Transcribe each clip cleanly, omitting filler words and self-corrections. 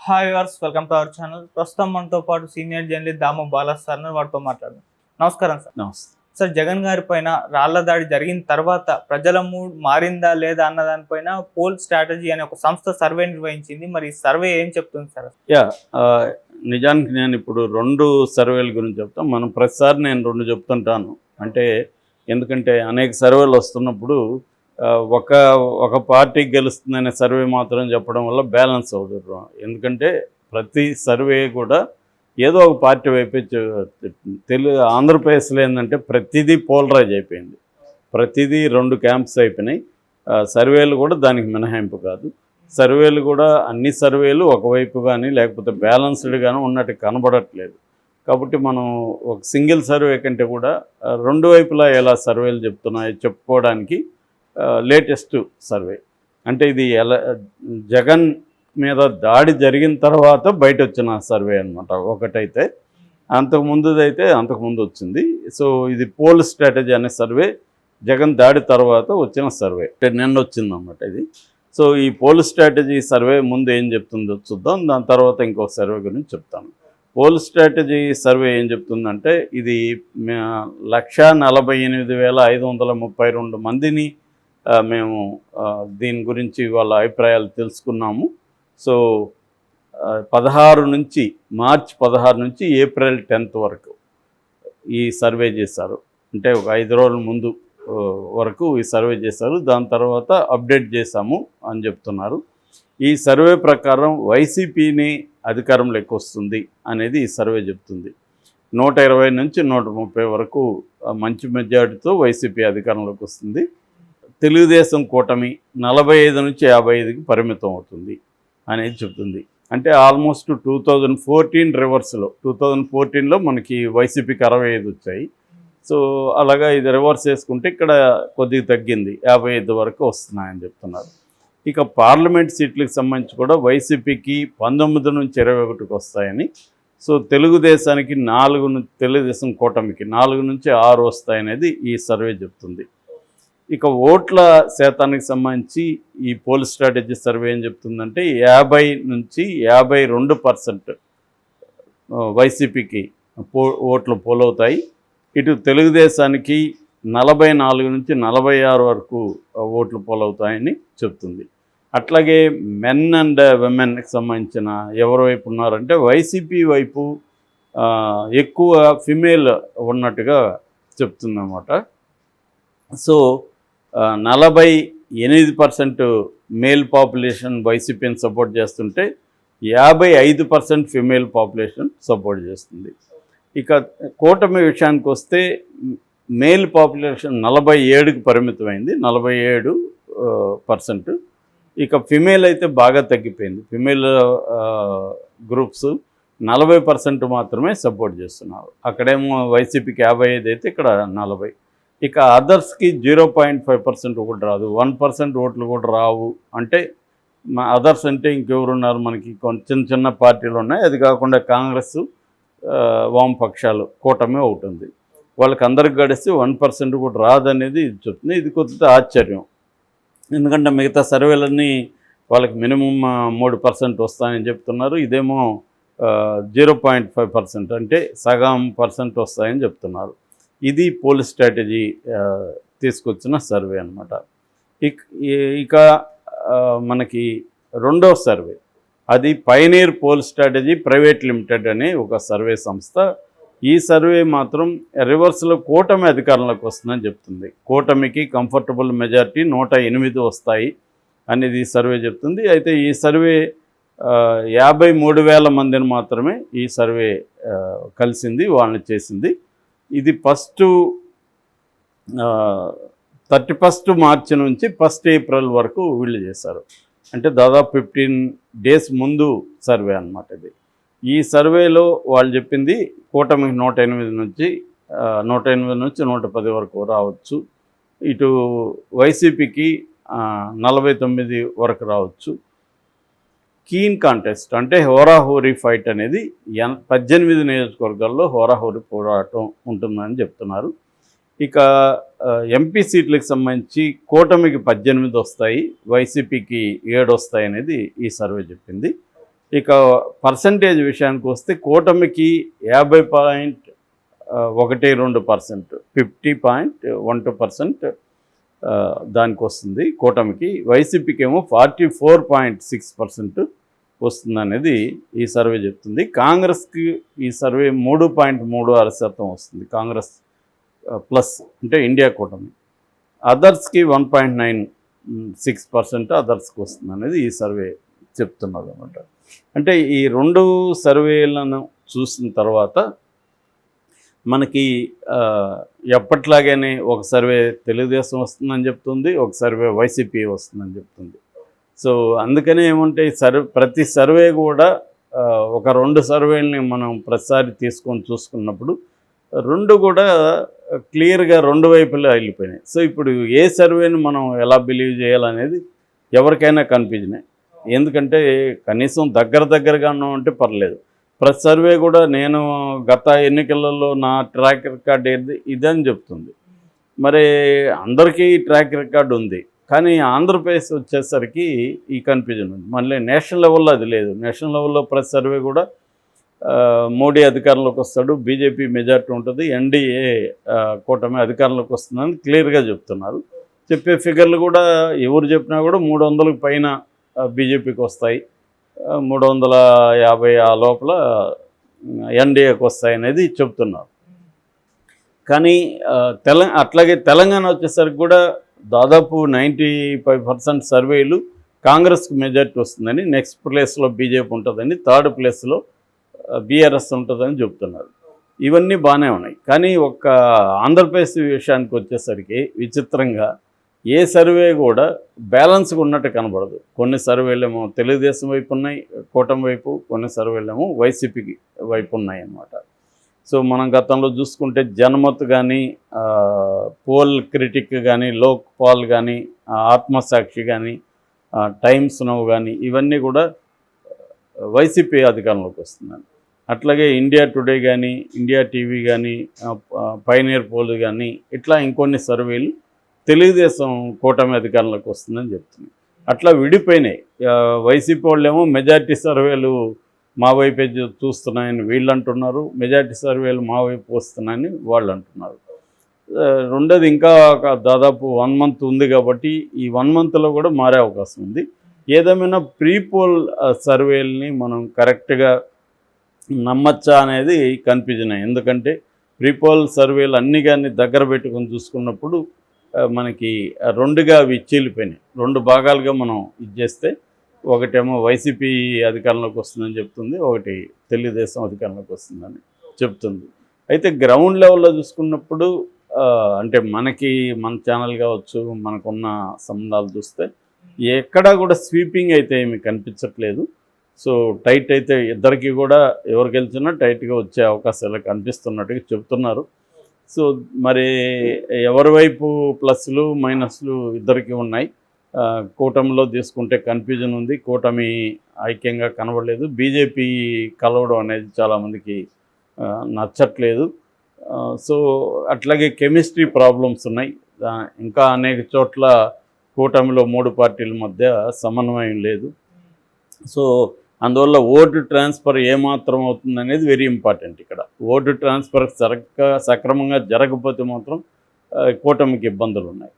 Hi viewers, welcome to our channel. ప్రస్తుతం మనతో పాటు సీనియర్ జర్నలిస్ట్ దాము బాలాస్ సార్ వారితో మాట్లాడదాం. నమస్కారం సార్. నమస్తే సార్, జగన్ గారి పైన రాళ్ల దాడి జరిగిన తర్వాత ప్రజల మూడ్ మారిందా లేదా అన్న దానిపైన పోల్ స్ట్రాటజీ అనే ఒక సంస్థ సర్వే నిర్వహించింది. మరి ఈ సర్వే ఏం చెప్తుంది సార్? నిజానికి నేను ఇప్పుడు 2 సర్వేల గురించి చెప్తాను. మనం ప్రతిసారి నేను 2 చెప్తుంటాను. ఎందుకంటే అనేక సర్వేలు వస్తున్నప్పుడు ఒక పార్టీ గెలుస్తుందనే సర్వే మాత్రం చెప్పడం వల్ల బ్యాలెన్స్ అవుతుంది. ఎందుకంటే ప్రతి సర్వే కూడా ఏదో ఒక పార్టీ వైపే ఆంధ్రప్రదేశ్లో ఏంటంటే ప్రతిదీ పోలరైజ్ అయిపోయింది. ప్రతిదీ 2 క్యాంప్స్ అయిపోయినాయి. సర్వేలు కూడా దానికి మినహాయింపు కాదు. సర్వేలు కూడా అన్ని సర్వేలు ఒకవైపు కానీ లేకపోతే బ్యాలెన్స్డ్గాను ఉన్నట్టు కనబడట్లేదు. కాబట్టి మనం ఒక సింగిల్ సర్వే కంటే కూడా 2 వైపులా ఎలా సర్వేలు చెప్తున్నాయో చెప్పుకోవడానికి లేటెస్ట్ సర్వే. అంటే ఇది జగన్ మీద దాడి జరిగిన తర్వాత బయట వచ్చిన సర్వే అనమాట. ఒకటైతే అంతకుముందు వచ్చింది. సో ఇది పోల్ స్ట్రాటజీ అనే సర్వే జగన్ దాడి తర్వాత వచ్చిన సర్వే, నిన్న వచ్చిందన్నమాట ఇది. సో ఈ పోల్ స్ట్రాటజీ సర్వే ముందు ఏం చెప్తుందో చూద్దాం, దాని తర్వాత ఇంకొక సర్వే గురించి చెప్తాను. పోల్ స్ట్రాటజీ సర్వే ఏం చెప్తుందంటే ఇది 1,48,532 మందిని మేము దీని గురించి వాళ్ళ అభిప్రాయాలు తెలుసుకున్నాము. సో మార్చి 16 నుంచి ఏప్రిల్ 10 వరకు ఈ సర్వే చేశారు. అంటే ఒక 5 రోజుల ముందు వరకు ఈ సర్వే చేశారు. దాని తర్వాత అప్డేట్ చేశాము అని చెప్తున్నారు. ఈ సర్వే ప్రకారం వైసీపీని అధికారంలోకి వస్తుంది అనేది ఈ సర్వే చెప్తుంది. 120 నుంచి 130 వరకు మంచి మెజారిటీతో వైసీపీ అధికారంలోకి వస్తుంది. తెలుగుదేశం కూటమి 45 నుంచి 55కి పరిమితం అవుతుంది అనేది చెప్తుంది. అంటే ఆల్మోస్ట్ 2014 రివర్స్లో 2014లో మనకి వైసీపీకి 65 వచ్చాయి. సో అలాగా ఇది రివర్స్ చేసుకుంటే ఇక్కడ కొద్దిగా తగ్గింది, 55 వరకు వస్తున్నాయని చెప్తున్నారు. ఇక పార్లమెంట్ సీట్లకు సంబంధించి కూడా వైసీపీకి 19 నుంచి 21కి వస్తాయని, సో తెలుగుదేశానికి తెలుగుదేశం కూటమికి 4 నుంచి 6 వస్తాయనేది ఈ సర్వే చెప్తుంది. ఇక ఓట్ల శాతానికి సంబంధించి ఈ పోల్ స్ట్రాటజీ సర్వే ఏం చెప్తుందంటే 50 నుంచి 52% వైసీపీకి ఓట్లు పోలవుతాయి. ఇటు తెలుగుదేశానికి 44 నుంచి 46 వరకు ఓట్లు పోలవుతాయని చెప్తుంది. అట్లాగే మెన్ అండ్ విమెన్కి సంబంధించిన ఎవరి వైపు ఉన్నారంటే వైసీపీ వైపు ఎక్కువ ఫిమేల్ ఉన్నట్టుగా చెప్తుందన్నమాట. సో 48% మేల్ పాపులేషన్ వైసీపీని సపోర్ట్ చేస్తుంటే 55% ఫిమేల్ పాపులేషన్ సపోర్ట్ చేస్తుంది. ఇక కూటమి విషయానికి వస్తే మేల్ పాపులేషన్ 47కి పరిమితమైంది, 47%. ఇక ఫిమేల్ అయితే బాగా తగ్గిపోయింది. ఫిమేల్ గ్రూప్స్ 40% మాత్రమే సపోర్ట్ చేస్తున్నారు. అక్కడేమో వైసీపీకి 55 అయితే ఇక్కడ 40. ఇక అదర్స్కి 0.5% కూడా రాదు, 1% ఓట్లు కూడా రావు. అంటే అదర్స్ అంటే ఇంకెవరున్నారు మనకి, కొంచెం చిన్న పార్టీలు ఉన్నాయి. అది కాకుండా కాంగ్రెస్, వామపక్షాలు కూటమి ఒకటి ఉంది. వాళ్ళకి అందరికి గడిస్తే 1% కూడా రాదనేది ఇది చెప్తుంది. ఇది కొద్దిగా ఆశ్చర్యం. ఎందుకంటే మిగతా సర్వేలన్నీ వాళ్ళకి మినిమం 3% వస్తాయని చెప్తున్నారు. ఇదేమో 0.5% అంటే సగం % వస్తాయని చెప్తున్నారు. ఇది పోల్ స్ట్రాటజీ తీసుకొచ్చిన సర్వే అనమాట. ఇక మనకి రెండవ సర్వే, అది pioneer pole strategy private limited అనే ఒక సర్వే సంస్థ. ఈ సర్వే మాత్రం రివర్స్లో కూటమి అధికారంలోకి వస్తుందని చెప్తుంది. కూటమికి కంఫర్టబుల్ మెజారిటీ 108 వస్తాయి అనేది ఈ సర్వే చెప్తుంది. అయితే ఈ సర్వే 53,000 మందిని మాత్రమే ఈ సర్వే కలిసింది, వాళ్ళని చేసింది. ఇది 31 మార్చి నుంచి 1 ఏప్రిల్ వరకు వీళ్ళు చేశారు. అంటే దాదాపు 15 డేస్ ముందు సర్వే అన్నమాట ఇది. ఈ సర్వేలో వాళ్ళు చెప్పింది కూటమికి 108 నుంచి 110 వరకు రావచ్చు. ఇటు వైసీపీకి 49 వరకు రావచ్చు. కీన్ కాంటెస్ట్ అంటే హోరాహోరీ ఫైట్ అనేది 18 నియోజకవర్గాల్లో హోరాహోరీ పోరాటం ఉంటుందని చెప్తున్నారు. ఇక ఎంపీ సీట్లకు సంబంధించి కూటమికి 18 వస్తాయి, వైసీపీకి 7 వస్తాయి అనేది ఈ సర్వే చెప్పింది. ఇక పర్సంటేజ్ విషయానికి వస్తే కూటమికి 50.12%, 50.12% దానికి వస్తుంది కూటమికి. వైసీపీకి ఏమో 44.6% వస్తుంది అనేది ఈ సర్వే చెప్తుంది. కాంగ్రెస్కి ఈ సర్వే 3.36% వస్తుంది, కాంగ్రెస్ ప్లస్ అంటే ఇండియా కూటమి. అదర్స్కి 1.96% అదర్స్కి వస్తుంది అనేది ఈ సర్వే చెప్తున్నది అన్నమాట. అంటే ఈ రెండు సర్వేలను చూసిన తర్వాత మనకి ఎప్పట్లాగానే ఒక సర్వే తెలుగుదేశం వస్తుందని చెప్తుంది, ఒక సర్వే వైసీపీ వస్తుందని చెప్తుంది. సో అందుకనే ఏమంటే ప్రతి సర్వే కూడా ఒక 2 సర్వేలని మనం ప్రతిసారి తీసుకొని చూసుకున్నప్పుడు రెండు కూడా క్లియర్గా 2 వైపులా వెళ్ళిపోయినాయి. సో ఇప్పుడు ఏ సర్వేని మనం ఎలా బిలీవ్ చేయాలనేది ఎవరికైనా కన్ఫ్యూజనే. ఎందుకంటే కనీసం దగ్గరగా ఉన్నామంటే పర్లేదు. ప్రతి సర్వే కూడా నేను గత ఎన్నికలలో నా ట్రాక్ రికార్డ్ ఇదని చెప్తుంది. మరి అందరికీ ట్రాక్ రికార్డు ఉంది, కానీ ఆంధ్రప్రదేశ్ వచ్చేసరికి ఈ కన్ఫ్యూజన్ ఉంది. మళ్ళీ నేషనల్ లెవెల్లో అది లేదు. నేషనల్ లెవెల్లో ప్రతి సర్వే కూడా మోడీ అధికారంలోకి వస్తాడు, బీజేపీ మెజార్టీ ఉంటుంది, ఎన్డీఏ కూటమి అధికారంలోకి వస్తుందని క్లియర్గా చెప్తున్నారు. చెప్పే ఫిగర్లు కూడా ఎవరు చెప్పినా కూడా 300కు పైన బీజేపీకి వస్తాయి, 350 ఆ లోపల ఎన్డీఏకి వస్తాయి అనేది చెప్తున్నారు. కానీ అట్లాగే తెలంగాణ వచ్చేసరికి కూడా దాదాపు 95% సర్వేలు కాంగ్రెస్కి మెజార్టీ వస్తుందని, నెక్స్ట్ ప్లేస్లో బీజేపీ ఉంటుందని, థర్డ్ ప్లేస్లో బీఆర్ఎస్ ఉంటుందని చెప్తున్నారు. ఇవన్నీ బాగానే ఉన్నాయి. కానీ ఒక ఆంధ్రప్రదేశ్ విషయానికి వచ్చేసరికి విచిత్రంగా ఏ సర్వే కూడా బ్యాలెన్స్గా ఉన్నట్టు కనబడదు. కొన్ని సర్వేలేమో తెలుగుదేశం వైపు ఉన్నాయి కూటమి వైపు, కొన్ని సర్వేలేమో వైసీపీకి వైపు ఉన్నాయి అన్నమాట. సో మనం గతంలో చూసుకుంటే జనమత్ కానీ, పోల్ క్రిటిక్ కానీ, లోక్ పాల్ కానీ, ఆత్మసాక్షి కానీ, టైమ్స్ నౌ కానీ ఇవన్నీ కూడా వైసీపీ అధికారంలోకి వస్తుందని. అట్లాగే ఇండియా టుడే కానీ, ఇండియా టీవీ కానీ, పైనియర్ పోల్ కానీ ఇట్లా ఇంకొన్ని సర్వేలు తెలుగుదేశం కూటమి అధికారంలోకి వస్తుందని చెప్తున్నాయి. అట్లా విడిపోయినాయి. వైసీపీ వాళ్ళేమో మెజార్టీ సర్వేలు మా వైపే చూస్తున్నాయని వీళ్ళు అంటున్నారు, మెజార్టీ సర్వేలు మా వైపు వస్తున్నాయని వాళ్ళు అంటున్నారు. రెండోది ఇంకా దాదాపు 1 మంత్ ఉంది కాబట్టి ఈ 1 మంత్లో కూడా మారే అవకాశం ఉంది. ఏదేమైనా ప్రీపోల్ సర్వేలని మనం కరెక్ట్గా నమ్మచ్చా అనేది కన్ఫ్యూజన్. ఎందుకంటే ప్రీపోల్ సర్వేలు అన్నీ కానీ దగ్గర పెట్టుకొని చూసుకున్నప్పుడు మనకి 2గా అవి చీలిపోయినాయి. 2 భాగాలుగా మనం ఇది చేస్తే ఒకటేమో వైసీపీ అధికారంలోకి వస్తుందని చెప్తుంది, ఒకటి తెలుగుదేశం అధికారంలోకి వస్తుందని చెప్తుంది. అయితే గ్రౌండ్ లెవెల్లో చూసుకున్నప్పుడు అంటే మనకి మన ఛానల్ కావచ్చు, మనకున్న సంబంధాలు చూస్తే ఎక్కడా కూడా స్వీపింగ్ అయితే ఏమి కనిపించట్లేదు. సో టైట్ అయితే ఇద్దరికి కూడా ఎవరు గెలిచినా టైట్గా వచ్చే అవకాశాలు కనిపిస్తున్నట్టుగా చెప్తున్నారు. సో మరి ఎవరి వైపు ప్లస్లు మైనస్లు ఇద్దరికి ఉన్నాయి. కూటమిలో తీసుకుంటే కన్ఫ్యూజన్ ఉంది, కూటమి ఐక్యంగా కనబడలేదు, బీజేపీ కలవడం అనేది చాలామందికి నచ్చట్లేదు. సో అట్లాగే కెమిస్ట్రీ ప్రాబ్లమ్స్ ఉన్నాయి. ఇంకా అనేక చోట్ల కూటమిలో 3 పార్టీల మధ్య సమన్వయం లేదు. సో అందువల్ల ఓటు ట్రాన్స్ఫర్ ఏమాత్రం అవుతుంది అనేది వెరీ ఇంపార్టెంట్. ఇక్కడ ఓటు ట్రాన్స్ఫర్ సక్రమంగా జరగకపోతే మాత్రం కూటమికి ఇబ్బందులు ఉన్నాయి.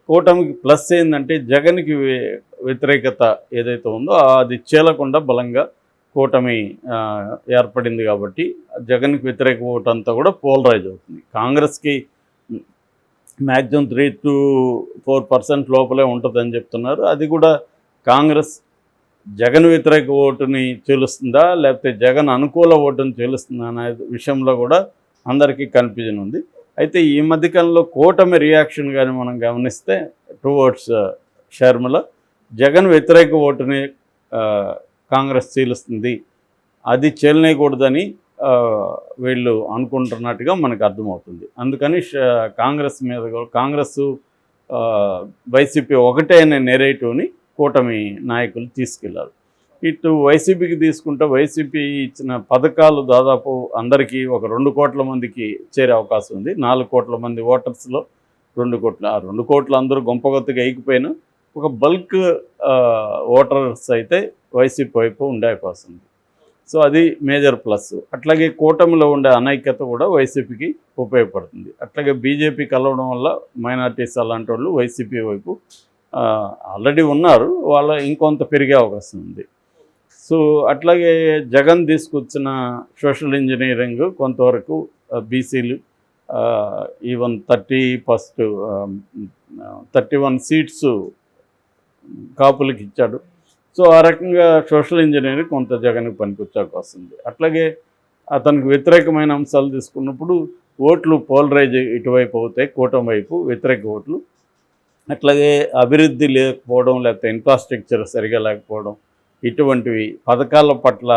కూటమికి ప్లస్ ఏంటంటే జగన్కి వ్యతిరేకత ఏదైతే ఉందో అది చీలకుండా బలంగా కూటమి ఏర్పడింది కాబట్టి జగన్కి వ్యతిరేక ఓటు అంతా కూడా పోలరైజ్ అవుతుంది. కాంగ్రెస్కి మ్యాక్సిమం 3 to 4% లోపలే ఉంటుందని చెప్తున్నారు. అది కూడా కాంగ్రెస్ జగన్ వ్యతిరేక ఓటుని చీలుస్తుందా లేకపోతే జగన్ అనుకూల ఓటుని చీలుస్తుందా అనే విషయంలో కూడా అందరికీ కన్ఫ్యూజన్ ఉంది. అయితే ఈ మధ్యకాలంలో కూటమి రియాక్షన్ కానీ మనం గమనిస్తే టువర్డ్స్ షర్మిల జగన్ వ్యతిరేక ఓటుని కాంగ్రెస్ చీలుస్తుంది, అది చీలనేయకూడదని వీళ్ళు అనుకుంటున్నట్టుగా మనకు అర్థమవుతుంది. అందుకని కాంగ్రెస్ మీద కాంగ్రెస్ వైసీపీ ఒకటే అనే నెరేటివ్ని కూటమి నాయకులు తీసుకెళ్లారు. ఇటు వైసీపీకి తీసుకుంటే వైసీపీ ఇచ్చిన పథకాలు దాదాపు అందరికీ ఒక 2 కోట్ల మందికి చేరే అవకాశం ఉంది. 4 కోట్ల మంది ఓటర్స్లో 2 కోట్ల 2 కోట్లు అందరూ గొంపగొత్తుగా ఎగిపోయినా ఒక బల్క్ ఓటర్స్ అయితే వైసీపీ వైపు ఉండే అవకాశం ఉంది. సో అది మేజర్ ప్లస్. అట్లాగే కూటమిలో ఉండే అనైక్యత కూడా వైసీపీకి ఉపయోగపడుతుంది. అట్లాగే బీజేపీ కలవడం వల్ల మైనార్టీస్ అలాంటి వాళ్ళు వైసీపీ వైపు ఆల్రెడీ ఉన్నారు, వాళ్ళ ఇంకొంత పెరిగే అవకాశం ఉంది. సో అట్లాగే జగన్ తీసుకొచ్చిన సోషల్ ఇంజనీరింగ్ కొంతవరకు బీసీలు ఈవెన్ 31 సీట్స్ కాపులకు ఇచ్చాడు. సో ఆ రకంగా సోషల్ ఇంజనీరింగ్ కొంత జగన్కి పనికొచ్చే అవకాశం ఉంది. అట్లాగే అతనికి వ్యతిరేకమైన అంశాలు తీసుకున్నప్పుడు ఓట్లు పోలరైజ్ ఇటువైపు అవుతాయి, కూటమి వైపు వ్యతిరేక ఓట్లు. అట్లాగే అభివృద్ధి లేకపోవడం, లేకపోతే ఇన్ఫ్రాస్ట్రక్చర్ సరిగా లేకపోవడం, ఇటువంటివి పథకాల పట్ల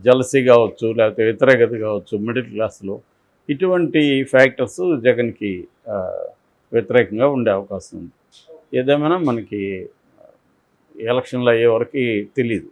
జలసీ కావచ్చు, లేకపోతే వ్యతిరేకత కావచ్చు మిడిల్ క్లాస్లో, ఇటువంటి ఫ్యాక్టర్స్ జగన్కి వ్యతిరేకంగా ఉండే అవకాశం ఉంది. ఏదేమైనా మనకి ఎలక్షన్లు అయ్యే వరకు తెలియదు.